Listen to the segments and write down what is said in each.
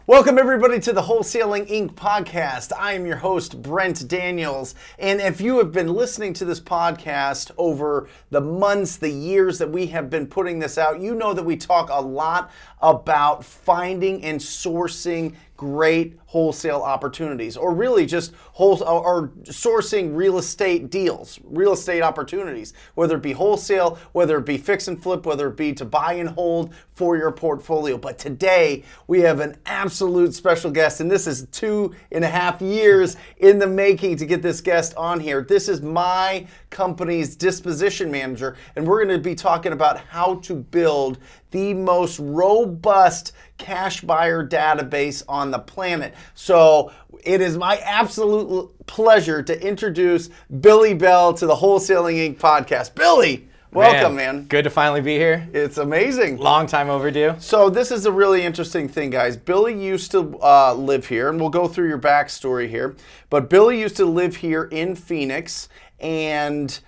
Welcome everybody to the Wholesaling Inc. podcast. I am your host, Brent Daniels. And if you have been listening to this podcast over the months, the years that we have been putting this out, you know that we talk a lot about finding and sourcing great wholesale opportunities, or really just or sourcing real estate deals, real estate opportunities, whether it be wholesale, whether it be fix and flip, whether it be to buy and hold for your portfolio. But today we have an absolute special guest, and this is 2.5 years in the making to get this guest on here. This is my company's disposition manager, and we're going to be talking about how to build the most robust cash buyer database on the planet. So it is my absolute pleasure to introduce Billy Bell to the Wholesaling Inc. podcast. Billy, welcome, man. Good to finally be here. It's amazing. Long time overdue. So this is a really interesting thing, guys. Billy used to live here, and we'll go through your backstory here. But Billy used to live here in Phoenix, and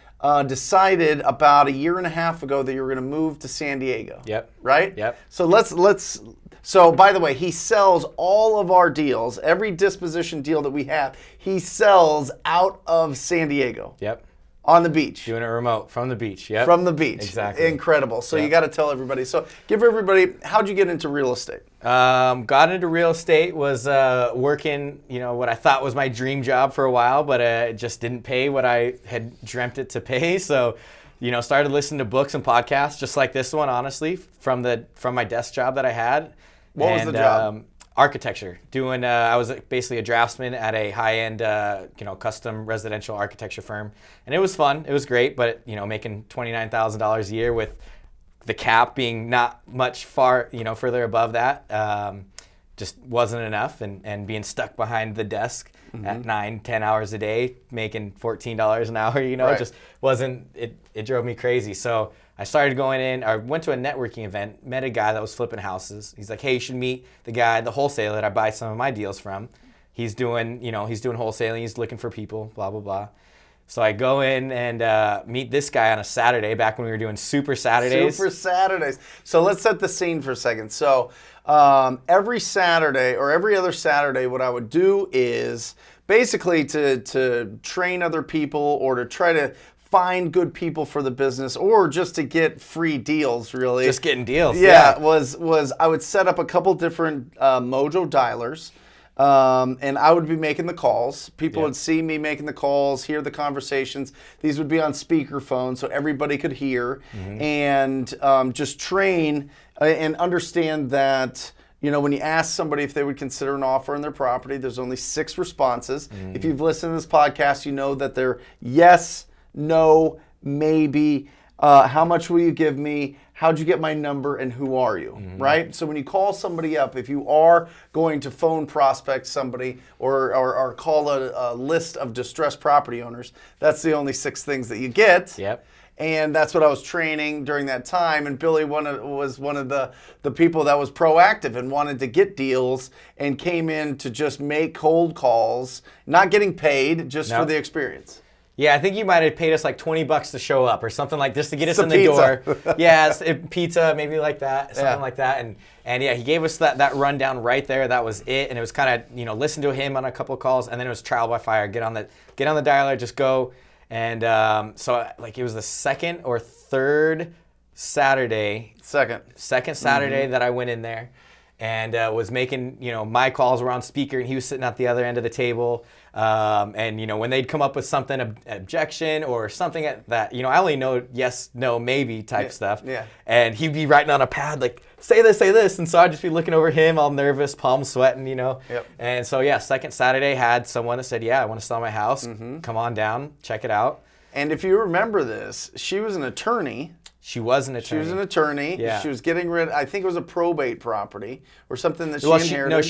decided about 1.5 years ago that you were going to move to San Diego. Yep. Right? Yep. So So by the way, he sells all of our deals, every disposition deal that we have, he sells out of San Diego. Yep. On the beach. Doing it remote from the beach. Yep. From the beach. Exactly. Incredible. So Yep. you got to tell everybody. So give everybody, how'd you get into real estate? Got into real estate, was working, what I thought was my dream job for a while, but it just didn't pay what I had dreamt it to pay. So, started listening to books and podcasts just like this one, honestly, from my desk job that I had. What was the job? Architecture. I was basically a draftsman at a high-end, custom residential architecture firm. And it was fun. It was great, but, making $29,000 a year with the cap being not much further above that, just wasn't enough. And being stuck behind the desk at 9-10 hours a day, making $14 an hour, Right. just wasn't, it drove me crazy. So I started going in, I went to a networking event, met a guy that was flipping houses. He's like, hey, you should meet the guy, the wholesaler that I buy some of my deals from. He's doing wholesaling, he's looking for people, blah, blah, blah. So I go in and meet this guy on a Saturday, back when we were doing Super Saturdays. Super Saturdays. So let's set the scene for a second. So every Saturday or every other Saturday, what I would do is basically to train other people or to try to find good people for the business, or just to get free deals, really. Just getting deals. Yeah. Was I would set up a couple different Mojo dialers. And I would be making the calls. People would see me making the calls, hear the conversations. These would be on speakerphone so everybody could hear, and just train and understand that, when you ask somebody if they would consider an offer on their property, there's only 6 responses. If you've listened to this podcast, you know that they're yes, no, maybe, how much will you give me, how'd you get my number, and who are you, right? So when you call somebody up, if you are going to phone prospect somebody or call a list of distressed property owners, that's the only 6 things that you get. Yep. And that's what I was training during that time. And Billy was one of the people that was proactive and wanted to get deals and came in to just make cold calls, not getting paid, just for the experience. Yeah, I think you might have paid us like $20 to show up or something like this to get us in the pizza. door. Yeah, pizza, maybe like that, something like that. And yeah, he gave us that rundown right there. That was it. And it was kind of, listen to him on a couple of calls, and then it was trial by fire. Get on the dialer, just go. And so like it was the second or third Saturday. Second Saturday that I went in there and was making, my calls were on speaker, and he was sitting at the other end of the table. And when they'd come up with something, objection or something that, I only know yes, no, maybe type stuff. Yeah. And he'd be writing on a pad like, say this. And so I'd just be looking over him, all nervous, palms sweating, Yep. And so, yeah, second Saturday had someone that said, yeah, I want to sell my house. Come on down, check it out. And if you remember this, she was an attorney. She was an attorney. Yeah. She was getting rid, I think it was a probate property or something that she inherited.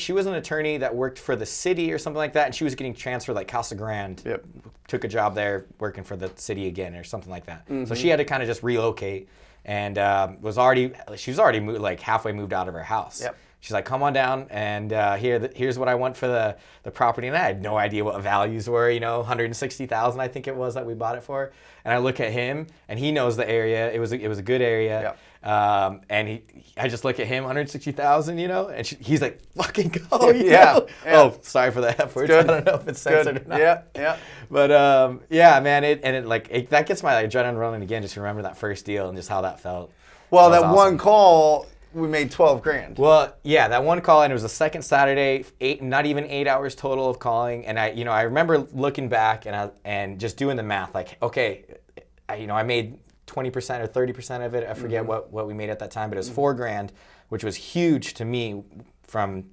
She was an attorney that worked for the city or something like that, and she was getting transferred like Casa Grande. Yep. Took a job there working for the city again or something like that. So she had to kind of just relocate, and she was already like halfway moved out of her house. Yep. She's like, come on down, and here's what I want for the property. And I had no idea what values were, $160,000 I think it was that we bought it for. And I look at him, and he knows the area. It was a good area. And I just look at him, 160,000, and he's like, fucking go, Yeah. Oh, sorry for the F word. I don't know if it's censored or not. Yeah. But man, that gets my adrenaline running again. Just remember that first deal and just how that felt. Well, that awesome. one call, we made $12,000. Well, yeah, that one call, and it was the second Saturday, not even 8 hours total of calling. And I remember looking back and just doing the math, like, okay, I made 20% or 30% of it. I forget what we made at that time, but it was $4,000, which was huge to me from,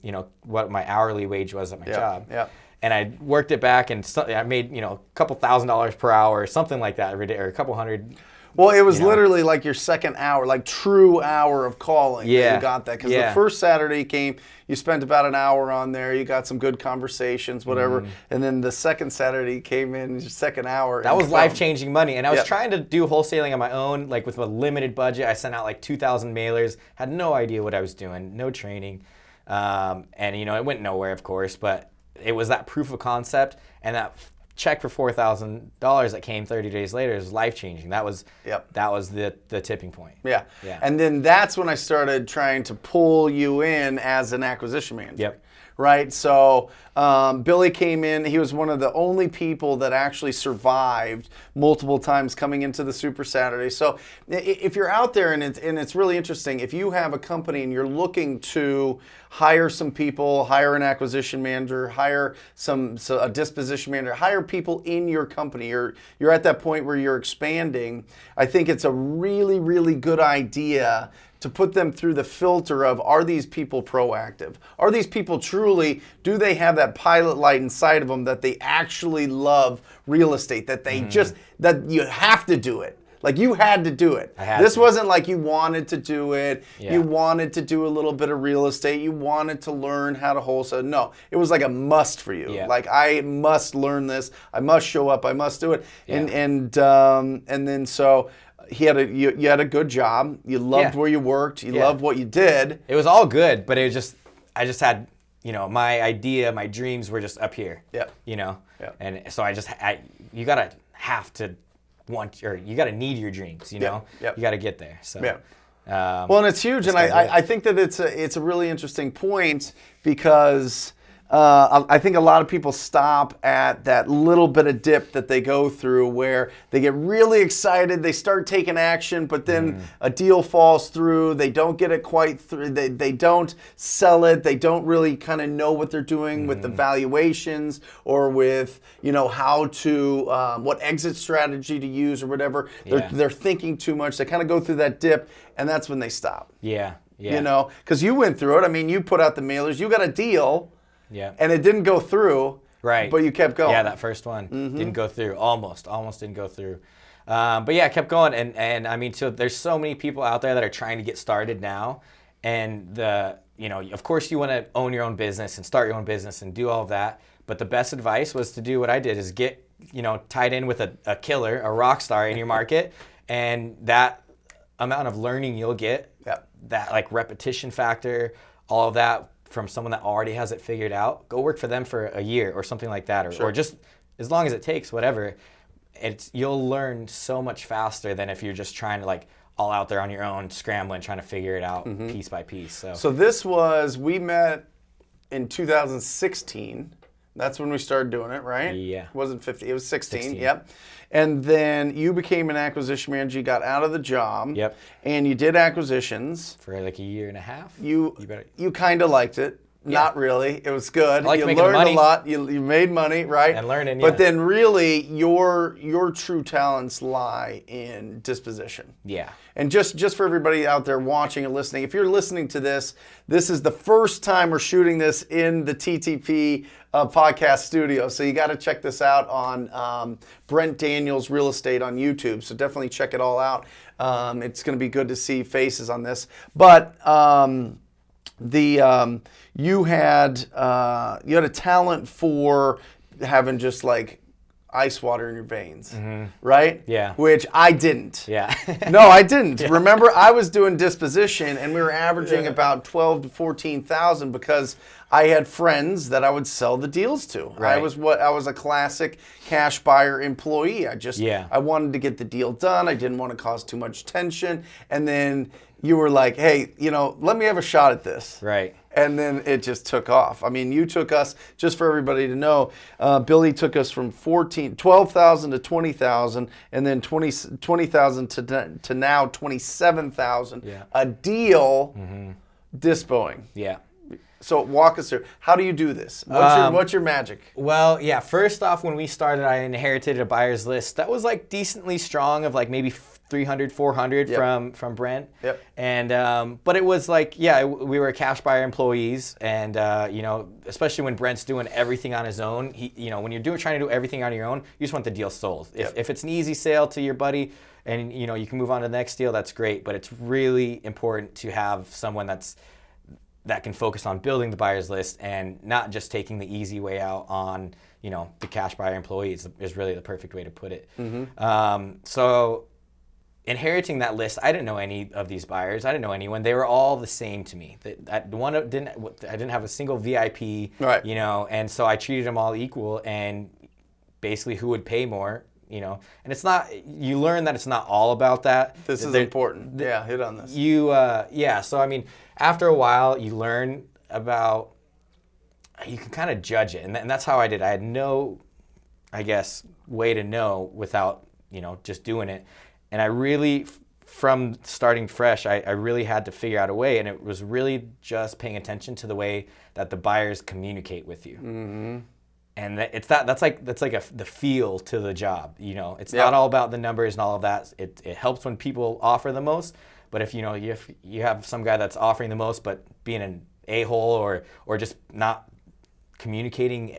what my hourly wage was at my job. Yeah. And I worked it back, and I made, a couple $1,000s per hour or something like that every day, or a couple hundred. Well, it was literally like your second hour, like true hour of calling. Yeah. You got that. Because the first Saturday came, you spent about an hour on there. You got some good conversations, whatever. And then the second Saturday came in, your second hour. That was life-changing money. And I was trying to do wholesaling on my own, like with a limited budget. I sent out like 2,000 mailers, had no idea what I was doing, no training. And, it went nowhere, of course. But it was that proof of concept, and that check for $4,000 that came 30 days later is life-changing. That was the tipping point. Yeah. And then that's when I started trying to pull you in as an acquisition manager. Yep. Right? So Billy came in. He was one of the only people that actually survived multiple times coming into the Super Saturday. So if you're out there, and it's really interesting, if you have a company and you're looking to hire some people, hire an acquisition manager, hire a disposition manager, hire people in your company, you're at that point where you're expanding, I think it's a really, really good idea to put them through the filter of, are these people proactive? Are these people truly, do they have that pilot light inside of them that they actually love real estate, that they that you have to do it? Like, you had to do it. This wasn't like you wanted to do it. Yeah. You wanted to do a little bit of real estate. You wanted to learn how to wholesale. No, it was like a must for you. Yeah. Like, I must learn this. I must show up. I must do it. Yeah. And then so you had a good job. You loved where you worked. You loved what you did. It was all good, but I just had, my idea, my dreams were just up here. Yeah. And so you gotta have to want, or you gotta need your dreams. You gotta get there. So. Yeah. Well, and it's huge, and I think that it's a really interesting point, because I think a lot of people stop at that little bit of dip that they go through where they get really excited, they start taking action, but then a deal falls through, they don't get it quite through, they don't sell it, they don't really kind of know what they're doing with the valuations, or with, how to, what exit strategy to use or whatever. They're thinking too much, they kind of go through that dip, and that's when they stop. Yeah. Because you went through it. I mean, you put out the mailers, you got a deal. Yeah. And it didn't go through. Right. But you kept going. Yeah, that first one didn't go through. Almost didn't go through. But yeah, I kept going. And I mean, so there's so many people out there that are trying to get started now. And of course you want to own your own business and start your own business and do all of that. But the best advice was to do what I did, is get, tied in with a killer, a rock star in your market. And that amount of learning you'll get, that like repetition factor, all of that, from someone that already has it figured out, go work for them for a year or something like that, or just as long as it takes, whatever. You'll learn so much faster than if you're just trying to like all out there on your own, scrambling, trying to figure it out piece by piece. So we met in 2016. That's when we started doing it, right? Yeah. It wasn't 15, it was 16. Yep. And then you became an acquisition manager, you got out of the job. Yep. And you did acquisitions. For like a year and a half. You kind of liked it. Yeah. Not really. It was good. I you learned a lot. You made money, right? And learning, But then really your true talents lie in disposition. Yeah. And just for everybody out there watching and listening, if you're listening to this is the first time we're shooting this in the TTP podcast studio. So you got to check this out on Brent Daniels Real Estate on YouTube. So definitely check it all out. It's going to be good to see faces on this. But you had a talent for having just like ice water in your veins, right? Yeah. Which I didn't. Yeah. No, I didn't. Yeah. Remember, I was doing disposition, and we were averaging about 12 to 14,000 because I had friends that I would sell the deals to. Right. I was a classic cash buyer employee. I wanted to get the deal done. I didn't want to cause too much tension. And then you were like, hey, let me have a shot at this. Right. And then it just took off. I mean, you took us, just for everybody to know, Billy took us from 12,000 to 20,000, and then 20,000 to now 27,000. Yeah. A deal dispoing. Yeah. So walk us through. How do you do this? What's your magic? Well, yeah. First off, when we started, I inherited a buyer's list that was like decently strong, of like maybe 300, 400 from Brent. Yep. And but it was like, we were cash buyer employees, and especially when Brent's doing everything on his own, when you're trying to do everything on your own, you just want the deal sold. If it's an easy sale to your buddy, and you can move on to the next deal, that's great. But it's really important to have someone that can focus on building the buyer's list and not just taking the easy way out on, the cash buyer employees is really the perfect way to put it. So inheriting that list, I didn't know any of these buyers. I didn't know anyone. They were all the same to me. I didn't have a single VIP, right. And so I treated them all equal, and basically who would pay more, and it's not, you learn that it's not all about that. This is important. Hit on this. So I mean, after a while, you learn about, you can kind of judge it. And that's how I did. I had no, way to know without, just doing it. And I really, from starting fresh, I really had to figure out a way. And it was really just paying attention to the way that the buyers communicate with you. Mm-hmm. And that's like the feel to the job. It's not all about the numbers and all of that. It helps when people offer the most. But if you have some guy that's offering the most but being an a-hole or just not communicating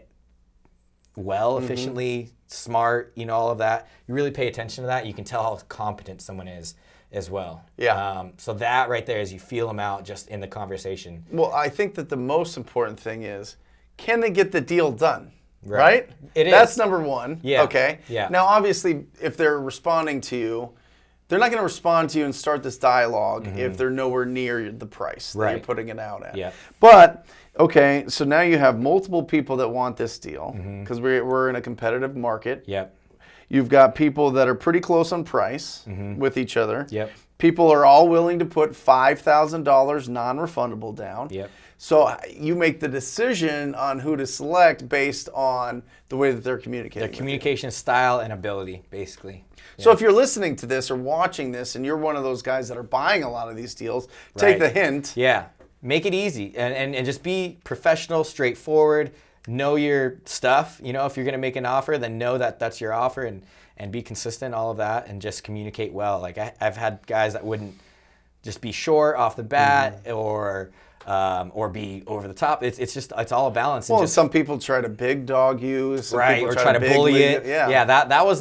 well, efficiently, smart, all of that, you really pay attention to that. You can tell how competent someone is as well. Yeah. So that right there is, you feel them out just in the conversation. Well, I think that the most important thing is, can they get the deal done? Right? It is. That's number one. Yeah. Okay. Yeah. Now, obviously, if they're responding to you, they're not going to respond to you and start this dialogue if they're nowhere near the price that you're putting it out at. Yeah. But, okay, so now you have multiple people that want this deal because we're in a competitive market. Yep. You've got people that are pretty close on price with each other. Yep. People are all willing to put $5,000 non-refundable down. Yep. So you make the decision on who to select based on the way that they're communicating. Their communication style and ability, basically. So if you're listening to this or watching this and you're one of those guys that are buying a lot of these deals, take the hint. Yeah. Make it easy and just be professional, straightforward, know your stuff. If you're going to make an offer, then know that that's your offer and be consistent, all of that, and just communicate well. Like I've had guys that wouldn't just be short off the bat or be over the top. It's all a balance. Well, some people try to big dog you, or try to bully it. Yeah, that was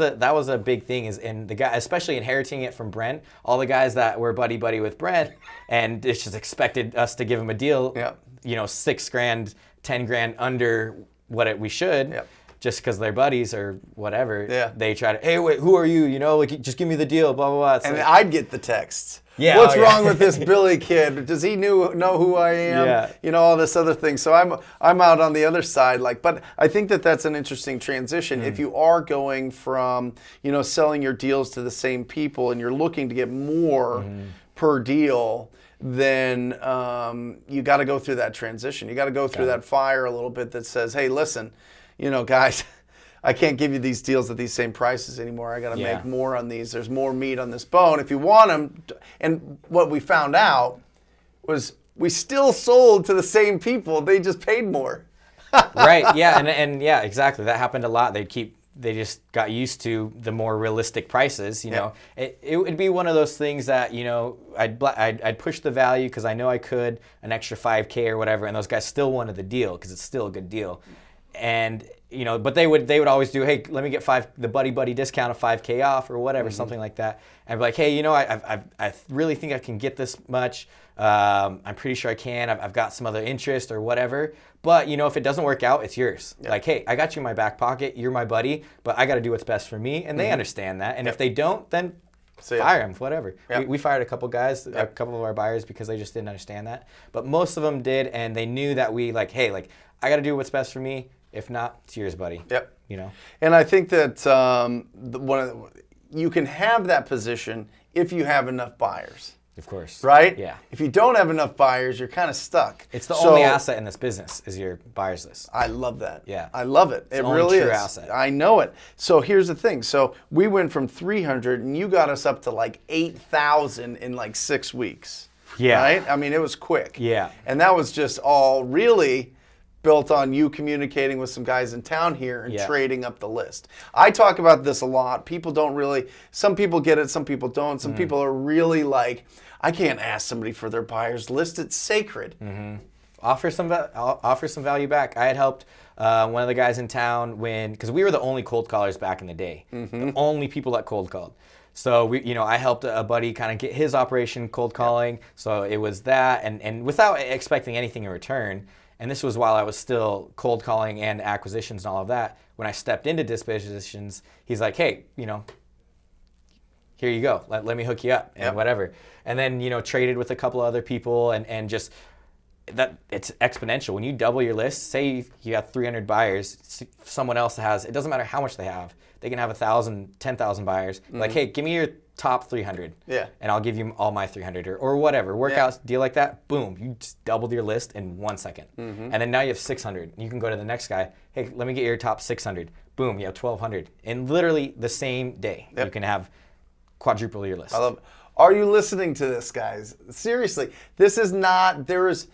a big thing. And the guy, especially inheriting it from Brent, all the guys that were buddy with Brent, and it's just expected us to give him a deal. Yeah. $6,000, $10,000 under what we should. Yep. Just because they're buddies or whatever, they try to, hey, wait, who are you? Just give me the deal, blah, blah, blah. And I'd get the texts. Yeah. What's wrong with this Billy kid? Does he know who I am? Yeah. All this other thing. So I'm out on the other side. But I think that that's an interesting transition. If you are going from, selling your deals to the same people and you're looking to get more per deal, then you got to go through that transition. You got to go through that fire a little bit that says, hey, listen, guys, I can't give you these deals at these same prices anymore. I got to make more on these. There's more meat on this bone. If you want them, and what we found out was we still sold to the same people. They just paid more. Right. Yeah. And yeah, exactly. That happened a lot. They just got used to the more realistic prices. It would be one of those things that I'd push the value because I know I could, an extra $5,000 or whatever, and those guys still wanted the deal because it's still a good deal. And but they would always do, hey, let me get the buddy discount of $5,000 off or whatever, something like that. And be like, hey, I really think I can get this much. I'm pretty sure I can. I've got some other interest or whatever. But if it doesn't work out, it's yours. Yep. Like, hey, I got you in my back pocket. You're my buddy, but I got to do what's best for me. And they understand that. And if they don't, then fire them, whatever. Yep. We fired a couple guys, a couple of our buyers because they just didn't understand that. But most of them did, and they knew that I got to do what's best for me. If not, it's yours, buddy. Yep. And I think that you can have that position if you have enough buyers. Of course. Right? Yeah. If you don't have enough buyers, you're kind of stuck. It's the only asset in this business is your buyers list. I love that. Yeah. I love it. It really is. True asset. I know it. So here's the thing. So we went from 300 and you got us up to like 8,000 in like 6 weeks. Yeah. Right? I mean, it was quick. Yeah. And that was just all really built on you communicating with some guys in town here and trading up the list. I talk about this a lot. People don't really, some people get it, some people don't. Some people are really like, I can't ask somebody for their buyer's list. It's sacred. Offer some value back. I had helped one of the guys in town because we were the only cold callers back in the day. The only people that cold called. So I helped a buddy kind of get his operation cold calling. So it was that, and without expecting anything in return. And this was while I was still cold calling and acquisitions and all of that. When I stepped into dispositions, he's like, hey, here you go. Let me hook you up and whatever. And then, traded with a couple of other people and just that it's exponential. When you double your list, say you have 300 buyers, someone else has, it doesn't matter how much they have. They can have 1,000, 10,000 buyers. Like, hey, give me your top 300. Yeah. And I'll give you all my 300 or whatever. Work out deal like that. Boom. You just doubled your list in 1 second. And then now you have 600. You can go to the next guy. Hey, let me get your top 600. Boom. You have 1,200. In literally the same day, you can have quadruple your list. I love it. Are you listening to this, guys? Seriously, this is not, there is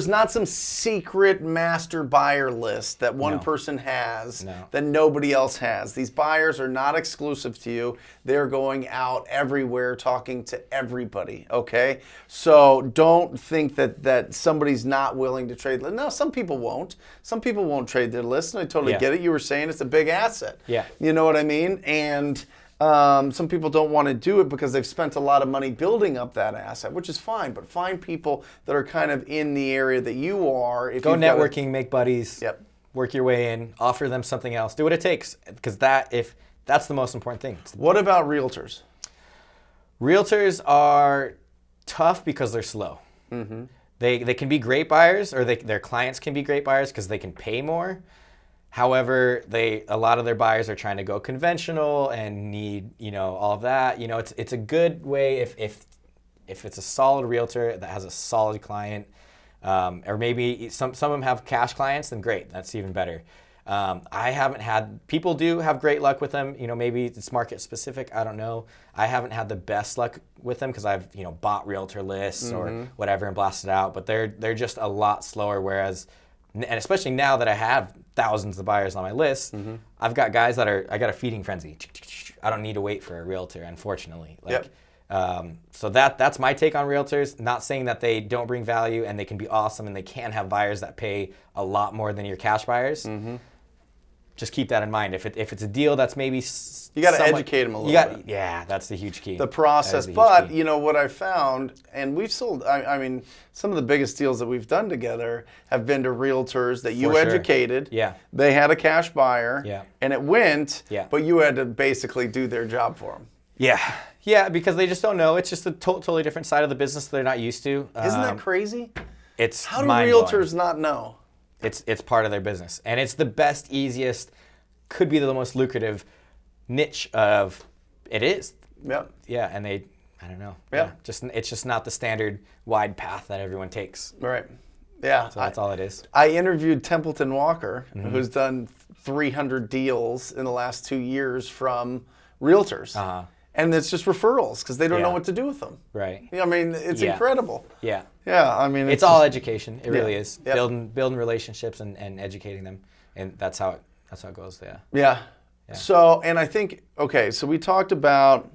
not some secret master buyer list that one person has that nobody else has. These buyers are not exclusive to you. They're going out everywhere talking to everybody, okay? So don't think that somebody's not willing to trade. No, some people won't. Some people won't trade their list, and I totally get it. You were saying it's a big asset. Yeah. You know what I mean? And some people don't want to do it because they've spent a lot of money building up that asset, which is fine. But find people that are kind of in the area that you are. Go networking, make buddies. Yep. Work your way in. Offer them something else. Do what it takes, because that's the most important thing. What about realtors? Realtors are tough because they're slow. They can be great buyers, or their clients can be great buyers because they can pay more. However, a lot of their buyers are trying to go conventional and need, all of that. It's a good way if it's a solid realtor that has a solid client, or maybe some of them have cash clients, then great, that's even better. I haven't had, people do have great luck with them. Maybe it's market specific, I don't know. I haven't had the best luck with them because I've, bought realtor lists or whatever and blasted out, but they're just a lot slower, whereas, and especially now that I have thousands of buyers on my list, I've got guys that I got a feeding frenzy. I don't need to wait for a realtor, unfortunately. So that's my take on realtors. Not saying that they don't bring value, and they can be awesome, and they can have buyers that pay a lot more than your cash buyers. Just keep that in mind. If it's a deal that's maybe you got to educate them a little bit. Yeah, that's the huge key. The process. But what I found, and we've sold, I mean, some of the biggest deals that we've done together have been to realtors that you educated. Yeah. They had a cash buyer. Yeah. And it went. Yeah. But you had to basically do their job for them. Yeah. Yeah, because they just don't know. It's just a totally different side of the business they're not used to. Isn't that crazy? It's How do realtors not know? It's part of their business, and it's the best, easiest, could be the most lucrative niche of it is. Yep. Yeah, and I don't know. Yeah. It's just not the standard wide path that everyone takes. Right. Yeah. So that's all it is. I interviewed Templeton Walker, who's done 300 deals in the last 2 years from realtors. And it's just referrals because they don't know what to do with them. Right. I mean, it's incredible. Yeah. Yeah, I mean, it's all education. It really is. Yep. Building relationships and educating them, and that's how it goes. Yeah. Yeah. So, and I think, okay, so we talked about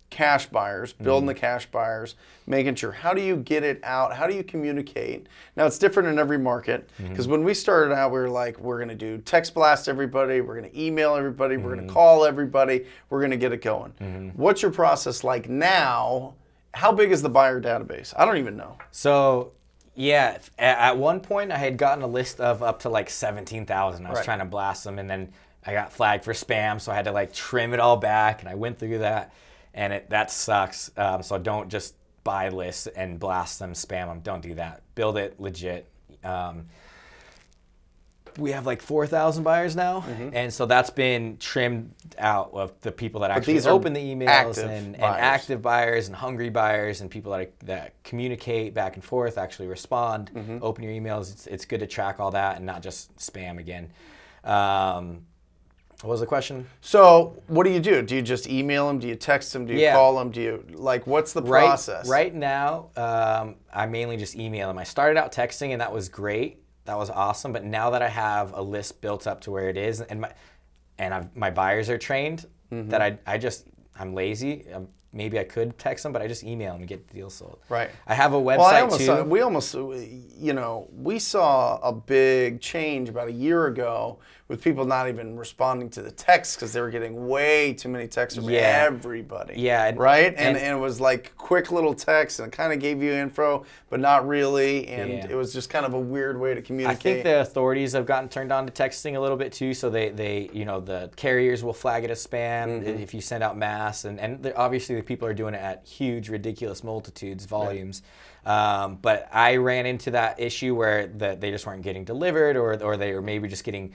cash buyers, building the cash buyers, making sure, how do you get it out? How do you communicate? Now, it's different in every market, because when we started out, we were like, we're going to do text blast everybody, we're going to email everybody, we're going to call everybody, we're going to get it going. What's your process like now? How big is the buyer database? I don't even know. So, yeah, at one point I had gotten a list of up to like 17,000. I was trying to blast them, and then I got flagged for spam, so I had to like trim it all back, and I went through that, and that sucks. So don't just buy lists and blast them, spam them. Don't do that. Build it legit. we have like 4,000 buyers now, Mm-hmm. and so that's been trimmed out of the people that actually these are open the emails active and buyers. active buyers and hungry buyers and people that communicate back and forth, actually respond, Mm-hmm. open your emails. It's good to track all that and not just spam again. What was the question? So what do you do? Do you just email them? Do you text them? Do you call them? Do you, like, what's the process? Right now, I mainly just email them. I started out texting, and that was great. That was awesome. But now that I have a list built up to where it is, and my buyers are trained, that I'm lazy. Maybe I could text them, but I just email them and get the deal sold. Right. I have a website we saw a big change about a year ago with people not even responding to the texts because they were getting way too many texts from everybody. Yeah. Right? And it was like quick little text, and it kind of gave you info, but not really. And it was just kind of a weird way to communicate. I think the authorities have gotten turned on to texting a little bit too, so they the carriers will flag it as spam if you send out mass, and obviously the people are doing it at huge, ridiculous multitudes, volumes. Right. But I ran into that issue where they just weren't getting delivered, or they were maybe just getting,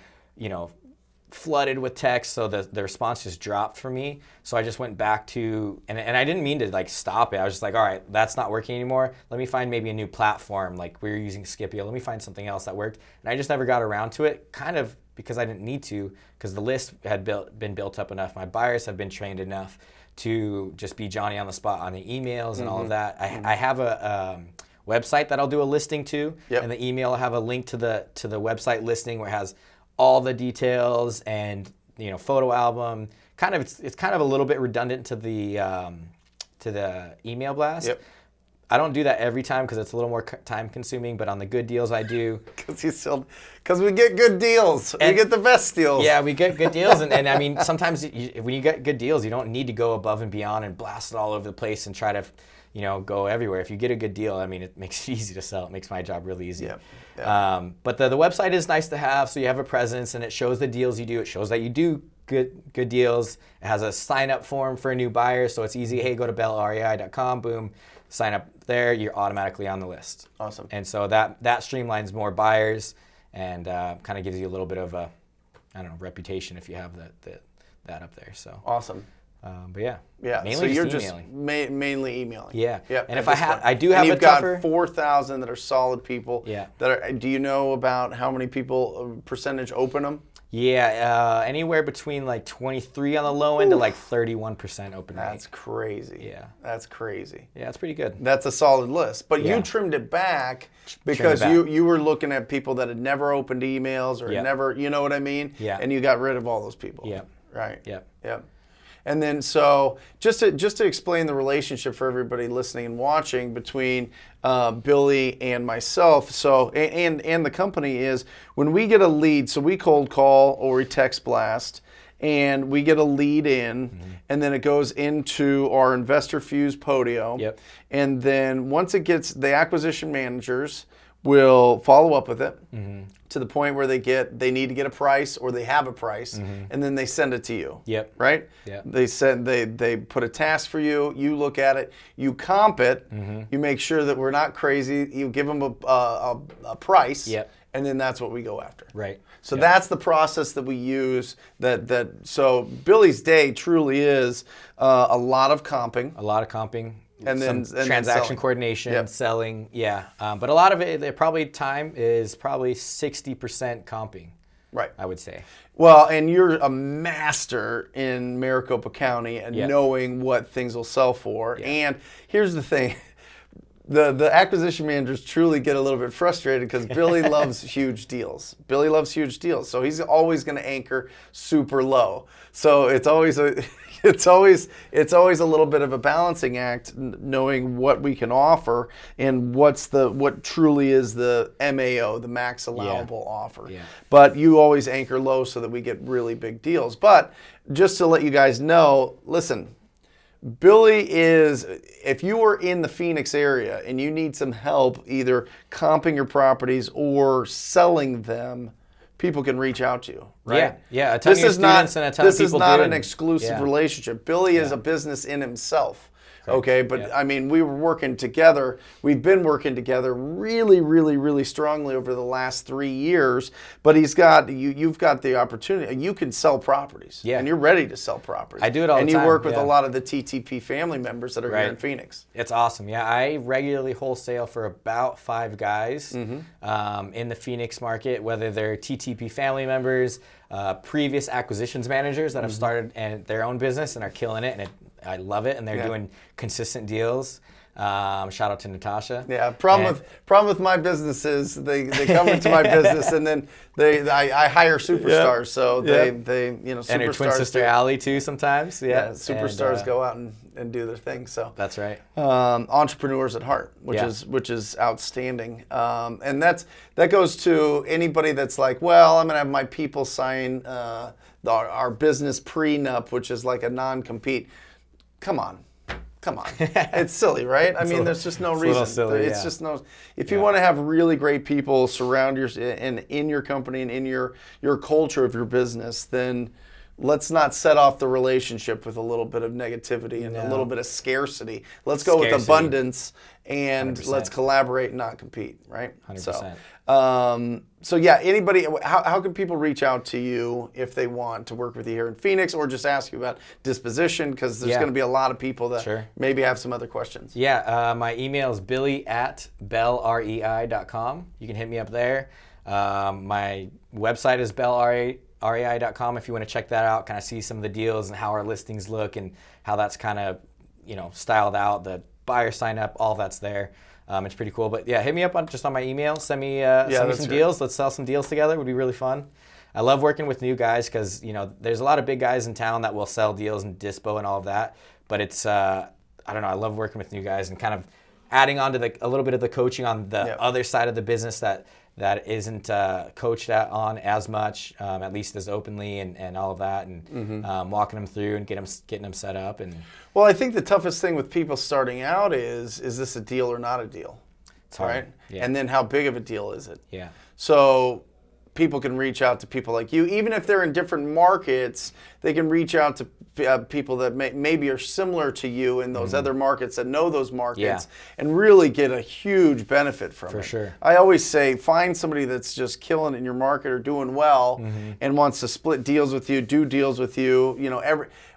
flooded with text, so the response just dropped for me. So I just went back to, and I didn't mean to like stop it. I was just like, all right, that's not working anymore. Let me find maybe a new platform. Like we were using Scipio. Let me find something else that worked. And I just never got around to it, kind of because I didn't need to, because the list had been built up enough. My buyers have been trained enough to just be Johnny on the spot on the emails and all of that. I have a website that I'll do a listing to, and the email will have a link to the website listing where it has all the details and photo album. It's kind of a little bit redundant to the email blast. Yep. I don't do that every time because it's a little more time consuming, but on the good deals I do. Because we get good deals. We get the best deals. Yeah, we get good deals. And I mean, sometimes when you get good deals, you don't need to go above and beyond and blast it all over the place and try to, go everywhere. If you get a good deal, I mean, it makes it easy to sell. It makes my job really easy. Yeah. But the website is nice to have, so you have a presence, and it shows the deals you do. It shows that you do good deals. It has a sign-up form for a new buyer, so it's easy. Hey, go to bellrei.com, boom, sign up there. You're automatically on the list. Awesome. And so that streamlines more buyers and kind of gives you a little bit of a, reputation if you have that up there. So awesome. But yeah, mainly so you're emailing. Just mainly emailing. Yeah. And if I do and have you've a tougher, got 4,000 that are solid people. Yeah. Do you know about how many people percentage open them? Yeah, anywhere between like 23 on the low end to like 31% open rate. That's crazy. Yeah. That's crazy. Yeah, it's pretty good. That's a solid list. But you trimmed it back because you were looking at people that had never opened emails or never, you know what I mean? Yeah. And you got rid of all those people. Yeah. Right. Yeah. Yeah. And then so just to explain the relationship for everybody listening and watching between Billy and myself, so and the company is when we get a lead, so we cold call or we text blast, and we get a lead in, and then it goes into our Investor Fuse Podio. Yep. And then once it gets, the acquisition managers will follow up with it to the point where they need to get a price or they have a price, and then they send it to you. Yep. Right? Yep. They put a task for you, you look at it, you comp it, you make sure that we're not crazy, you give them a price, and then that's what we go after. Right. So that's the process that we use. So Billy's day truly is a lot of comping. A lot of comping. And then transaction coordination, selling, but a lot of it, time is probably 60% comping. Right. I would say. Well, and you're a master in Maricopa County and knowing what things will sell for. And here's the thing. The acquisition managers truly get a little bit frustrated because Billy loves huge deals. Billy loves huge deals. So he's always going to anchor super low. So it's always a little bit of a balancing act, knowing what we can offer and what truly is the MAO, the max allowable offer. Yeah. But you always anchor low so that we get really big deals. But just to let you guys know, listen, Billy is, if you are in the Phoenix area and you need some help either comping your properties or selling them, people can reach out to you, right? Yeah. A ton of your students and a ton of people This is not an exclusive relationship. Billy is a business in himself. Okay, but I mean, we were working together. We've been working together really, really, really strongly over the last 3 years. But you've got the opportunity. You can sell properties, and you're ready to sell properties. I do it all the time. And you work with a lot of the TTP family members that are here in Phoenix. It's awesome. Yeah, I regularly wholesale for about 5 guys in the Phoenix market, whether they're TTP family members, previous acquisitions managers that have started their own business and are killing it, and I love it, and they're doing consistent deals. Shout out to Natasha. Yeah, problem with my business is they come into my business and then I hire superstars, so they superstars. And her twin sister Allie too sometimes. Yeah, superstars go out and do their thing. So that's right. Entrepreneurs at heart, which is outstanding, and that goes to anybody that's like, well, I'm gonna have my people sign our business prenup, which is like a non-compete. Come on. It's silly, right? I mean, there's just no reason. Silly, it's just no. If you want to have really great people surround in your company and in your culture of your business, then let's not set off the relationship with a little bit of negativity and a little bit of scarcity. Let's go with abundance and 100%. Let's collaborate and not compete, right? 100%. So yeah, anybody, how can people reach out to you if they want to work with you here in Phoenix, or just ask you about disposition? Because there's going to be a lot of people that maybe have some other questions. Yeah, my email is billy@bellrei.com. You can hit me up there. My website is bellrei.com if you want to check that out, kind of see some of the deals and how our listings look and how that's kind of, styled out, the buyer sign up, all that's there. It's pretty cool. But yeah, hit me up on my email. Send me some deals. Let's sell some deals together. It would be really fun. I love working with new guys because, there's a lot of big guys in town that will sell deals and dispo and all of that. But it's, I don't know, I love working with new guys and kind of adding on to a little bit of the coaching on the other side of the business that isn't coached on as much, at least as openly and all of that, and walking them through and getting them set up. And well, I think the toughest thing with people starting out is this a deal or not a deal? It's hard. Right? Yeah. And then how big of a deal is it? Yeah. So people can reach out to people like you, even if they're in different markets. They can reach out to people that maybe are similar to you in those other markets that know those markets and really get a huge benefit from it. For sure. I always say find somebody that's just killing it in your market or doing well and wants to split deals with you, do deals with you.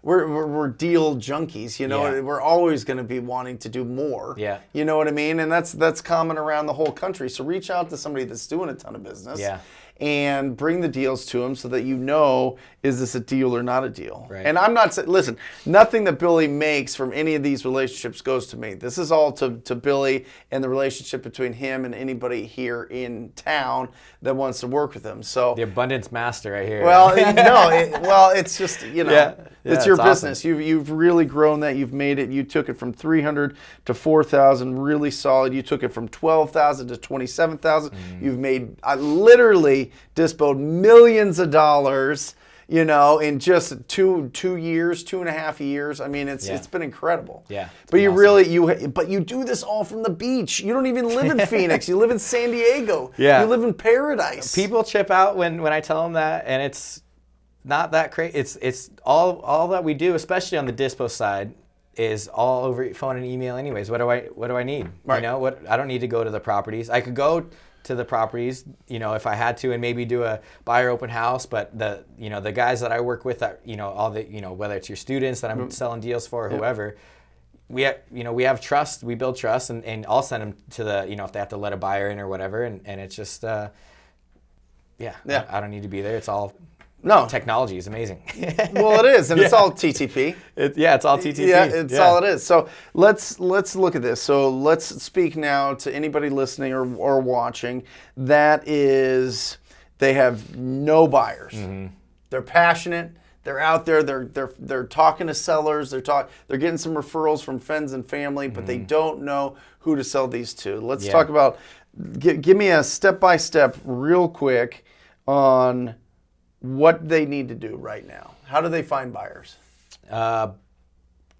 We're deal junkies. We're always going to be wanting to do more. Yeah. You know what I mean? And that's common around the whole country. So reach out to somebody that's doing a ton of business. Yeah. And bring the deals to them so that is this a deal or not a deal? Right. And I'm not saying, listen, nothing that Billy makes from any of these relationships goes to me. This is all to Billy and the relationship between him and anybody here in town that wants to work with him. So the abundance master right here. Well, it's just, it's your business. Awesome. You've really grown that. You've made it. You took it from 300 to 4,000, really solid. You took it from 12,000 to 27,000. You've made literally disposed millions of dollars, in just 2.5 years. I mean, it's been incredible. Yeah. But you do this all from the beach. You don't even live in Phoenix. You live in San Diego. Yeah. You live in paradise. People chip out when I tell them that, and it's not that crazy. It's all that we do, especially on the dispo side, is all over phone and email anyways. What do I need? Right. I don't need to go to the properties. I could go to the properties, if I had to, and maybe do a buyer open house. But the guys that I work with, that all the whether it's your students that I'm selling deals for, or whoever, we have trust. We build trust, and I'll send them to the if they have to let a buyer in or whatever, and it's just I don't need to be there. It's all. No. Technology is amazing. Well, it is, and it's all TTP. It's all TTP. Yeah, it's all it is. So let's look at this. So let's speak now to anybody listening or watching that they have no buyers. They're passionate. They're out there. They're talking to sellers. They're getting some referrals from friends and family, but they don't know who to sell these to. Let's talk about. Give me a step-by-step, real quick, on what they need to do right now. How do they find buyers?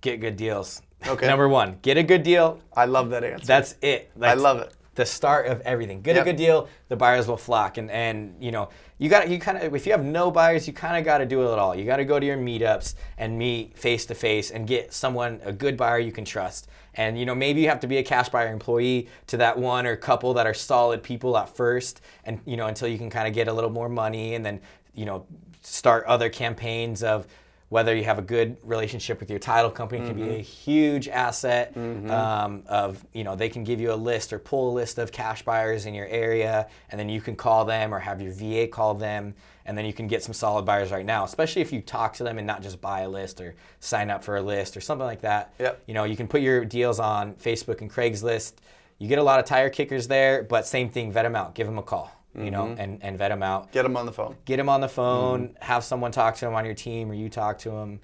Get good deals. Okay. Number one, get a good deal. I love that answer. That's it. I love it. the start of everything. Get a good deal, the buyers will flock. And you know, you kind of, if you have no buyers, you kind of got to do it all. You got to go to your meetups and meet face to face and get someone, a good buyer you can trust. And you know, maybe you have to be a cash buyer employee to that one or couple that are solid people at first, and you know, until you can kind of get a little more money, and then you know, start other campaigns of whether you have a good relationship with your title company can be a huge asset of, you know, they can give you a list or pull a list of cash buyers in your area, and then you can call them or have your VA call them, and then you can get some solid buyers right now, especially if you talk to them and not just buy a list or sign up for a list or something like that. Yep. You know, you can put your deals on Facebook and Craigslist. You get a lot of tire kickers there, but same thing, vet them out, give them a call. You know, and vet them out. Get them on the phone. Get them on the phone. Have someone talk to them on your team, or you talk to them.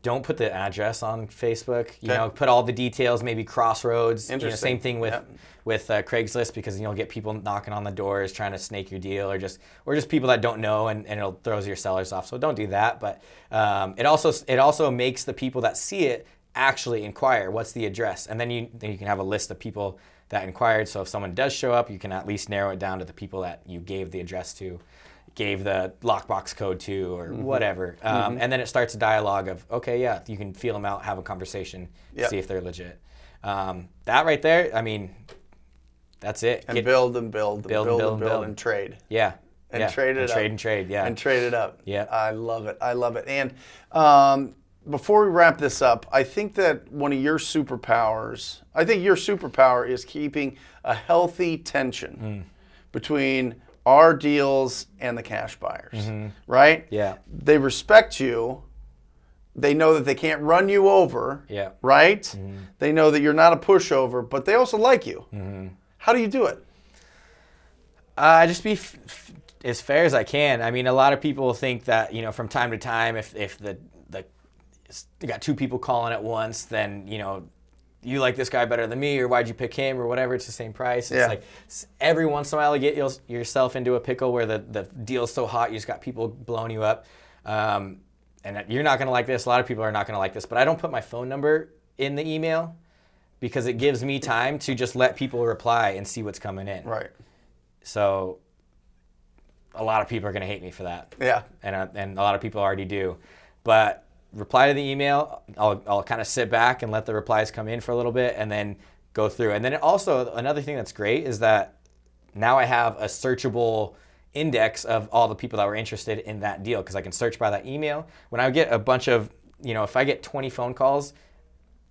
Don't put the address on Facebook. You know, put all the details. Maybe Crossroads. Interesting. You know, same thing with Craigslist, because you'll get people knocking on the doors trying to snake your deal, or just people that don't know, and it'll throws your sellers off. So don't do that. But it also makes the people that see it actually inquire, what's the address, and then you can have a list of people that inquired. So if someone does show up, you can at least narrow it down to the people that you gave the address to, gave the lockbox code to, or whatever. And then it starts a dialogue of, okay, yeah, you can feel them out, have a conversation, see if they're legit. That right there, I mean, that's it. And build and and trade. Yeah. And trade it up. And trade, yeah. And trade it up. Yeah. I love it. And before we wrap this up, I think that your superpower is keeping a healthy tension between our deals and the cash buyers, right? Yeah. They respect you. They know that they can't run you over, right? They know that you're not a pushover, but they also like you. How do you do it? I just be as fair as I can. I mean, a lot of people think that, you know, from time to time, if you got two people calling at once, then, you know, you like this guy better than me, or why'd you pick him, or whatever, it's the same price. It's like every once in a while you get yourself into a pickle where the deal's so hot, you just got people blowing you up. And you're not going to like this. A lot of people are not going to like this, but I don't put my phone number in the email because it gives me time to just let people reply and see what's coming in. Right. So a lot of people are going to hate me for that. Yeah. And a lot of people already do. But reply to the email. I'll kind of sit back and let the replies come in for a little bit, and then go through. And then also another thing that's great is that now I have a searchable index of all the people that were interested in that deal, because I can search by that email. When I get a bunch of, you know, if I get 20 phone calls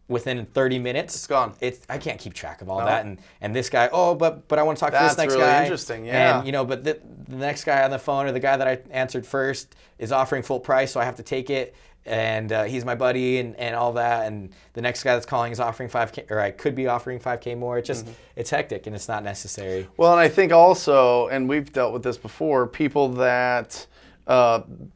within 30 minutes, it's gone. I can't keep track of all that. And this guy, but I want to talk to this next really guy. That's really interesting, yeah. And, you know, but the next guy on the phone, or the guy that I answered first, is offering full price, so I have to take it. And he's my buddy and all that. And the next guy that's calling is offering $5K, or I could be offering $5K more. It's just, it's hectic, and it's not necessary. Well, and I think also, and we've dealt with this before, people that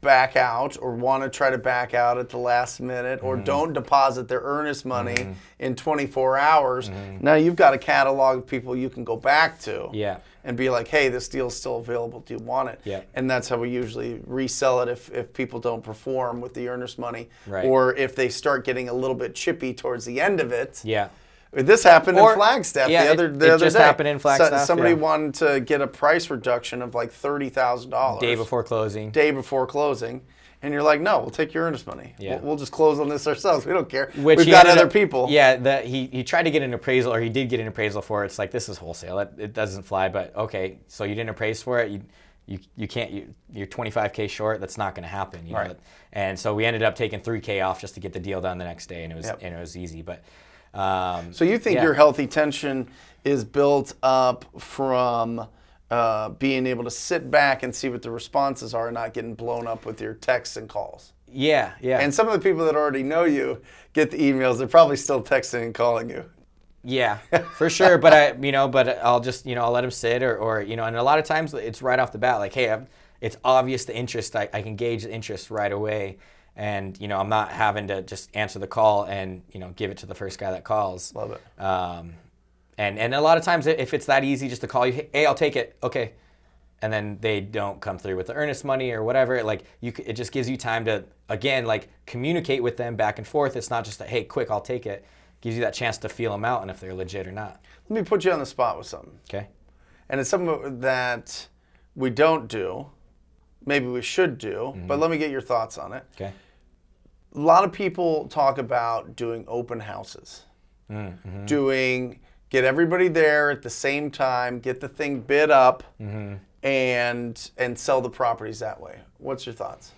back out or want to try to back out at the last minute, or don't deposit their earnest money in 24 hours. Now you've got a catalog of people you can go back to. Yeah. And be like, hey, this deal's still available. Do you want it? Yeah. And that's how we usually resell it if people don't perform with the earnest money. Right. Or if they start getting a little bit chippy towards the end of it. Yeah. This happened in Flagstaff the other day. It just happened in Flagstaff. Somebody wanted to get a price reduction of like $30,000. Day before closing. And you're like, no, we'll take your earnest money. Yeah. We'll just close on this ourselves. We don't care. We've got other people. Yeah, he tried to get an appraisal, or he did get an appraisal for it. It's like, this is wholesale. It doesn't fly. But okay, so you didn't appraise for it. You can't. You're 25K short. That's not going to happen. You know? And so we ended up taking $3K off just to get the deal done the next day, and it was easy. But so you think your healthy tension is built up from being able to sit back and see what the responses are, and not getting blown up with your texts and calls. Yeah. And some of the people that already know you get the emails. They're probably still texting and calling you. Yeah, for sure. But I'll just, I'll let them sit, or and a lot of times it's right off the bat. Like, hey, it's obvious the interest. I can gauge the interest right away. And, I'm not having to just answer the call and, give it to the first guy that calls. Love it. And a lot of times, if it's that easy just to call you, hey, I'll take it, okay, and then they don't come through with the earnest money or whatever, it just gives you time to, again, communicate with them back and forth. It's not just hey, quick, I'll take it. gives you that chance to feel them out and if they're legit or not. Let me put you on the spot with something. Okay. And it's something that we don't do. Maybe we should do, but let me get your thoughts on it. Okay. A lot of people talk about doing open houses. Get everybody there at the same time, get the thing bid up, and sell the properties that way. What's your thoughts?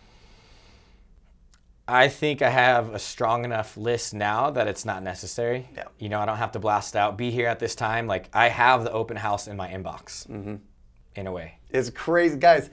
I think I have a strong enough list now that it's not necessary. Yeah. You know, I don't have to blast out, be here at this time. Like, I have the open house in my inbox, in a way. It's crazy. Guys,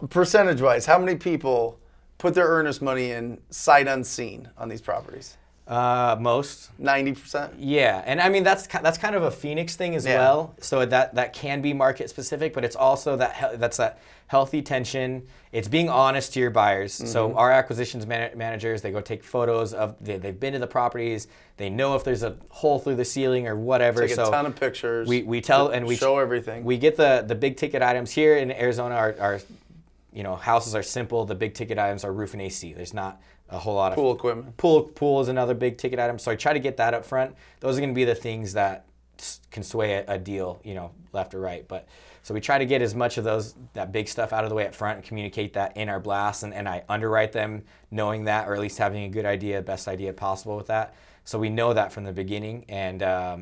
percentage-wise, how many people put their earnest money in sight unseen on these properties? Most. 90%? Yeah, and I mean, that's kind of a Phoenix thing as well. So that can be market specific, but it's also that's that healthy tension. It's being honest to your buyers. So our acquisitions managers, they go take photos of, they've been to the properties. They know if there's a hole through the ceiling or whatever. Take a ton of pictures. We tell and we show everything. We get the big ticket items here in Arizona. Our houses are simple. The big ticket items are roof and AC. There's not a whole lot of pool equipment. Pool is another big ticket item. So I try to get that up front. Those are going to be the things that can sway a deal, left or right. But so we try to get as much of that big stuff out of the way up front and communicate that in our blasts, and I underwrite them knowing that, or at least having a good idea, best idea possible with that. So we know that from the beginning. And I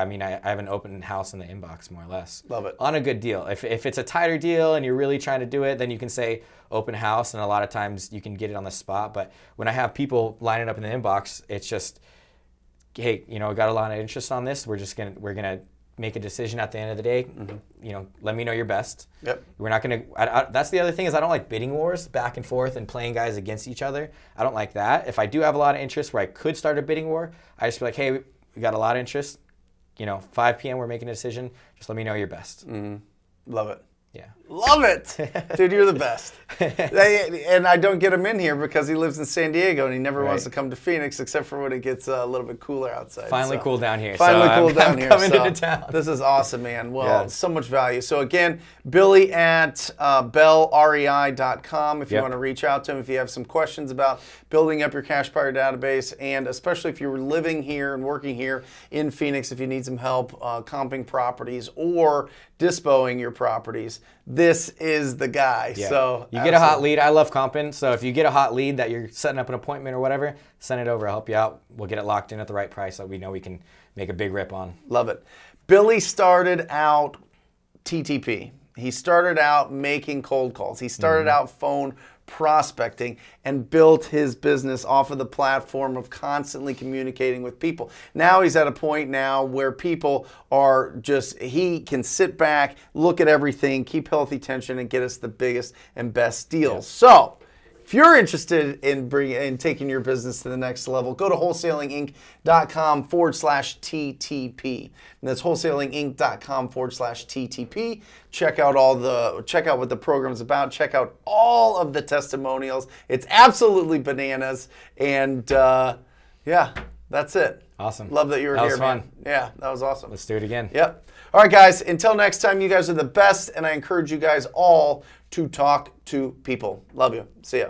mean, I have an open house in the inbox, more or less. Love it. On a good deal. If it's a tighter deal and you're really trying to do it, then you can say open house, and a lot of times you can get it on the spot. But when I have people lining up in the inbox, it's just, hey, got a lot of interest on this. We're gonna make a decision at the end of the day. Let me know your best. Yep. We're not gonna. That's the other thing, is I don't like bidding wars back and forth and playing guys against each other. I don't like that. If I do have a lot of interest where I could start a bidding war, I just be like, hey, we got a lot of interest. 5 p.m. we're making a decision. Just let me know your best. Love it. Yeah. Love it. Dude, you're the best. And I don't get him in here because he lives in San Diego and he never wants to come to Phoenix except for when it gets a little bit cooler outside. Finally cooled down here. Finally cooled down here. Coming into town. This is awesome, man. Well, so much value. So again, Billy at bellrei.com if you want to reach out to him, if you have some questions about building up your cash buyer database, and especially if you're living here and working here in Phoenix, if you need some help comping properties or dispoing your properties, this is the guy. Yeah. So you get a hot lead. I love comping. So if you get a hot lead that you're setting up an appointment or whatever, send it over. I'll help you out. We'll get it locked in at the right price that we know we can make a big rip on. Love it. Billy started out TTP. He started out making cold calls. He started out phone prospecting and built his business off of the platform of constantly communicating with people. Now he's at a point now where people are he can sit back, look at everything, keep healthy tension, and get us the biggest and best deals. Yeah. So if you're interested in taking your business to the next level, go to wholesalinginc.com/TTP. And that's wholesalinginc.com/TTP. Check out what the program's about. Check out all of the testimonials. It's absolutely bananas. And that's it. Awesome. Love that you were here, man. man. Yeah, that was awesome. Let's do it again. Yep. All right, guys. Until next time, you guys are the best, and I encourage you guys all to talk to people. Love you. See ya.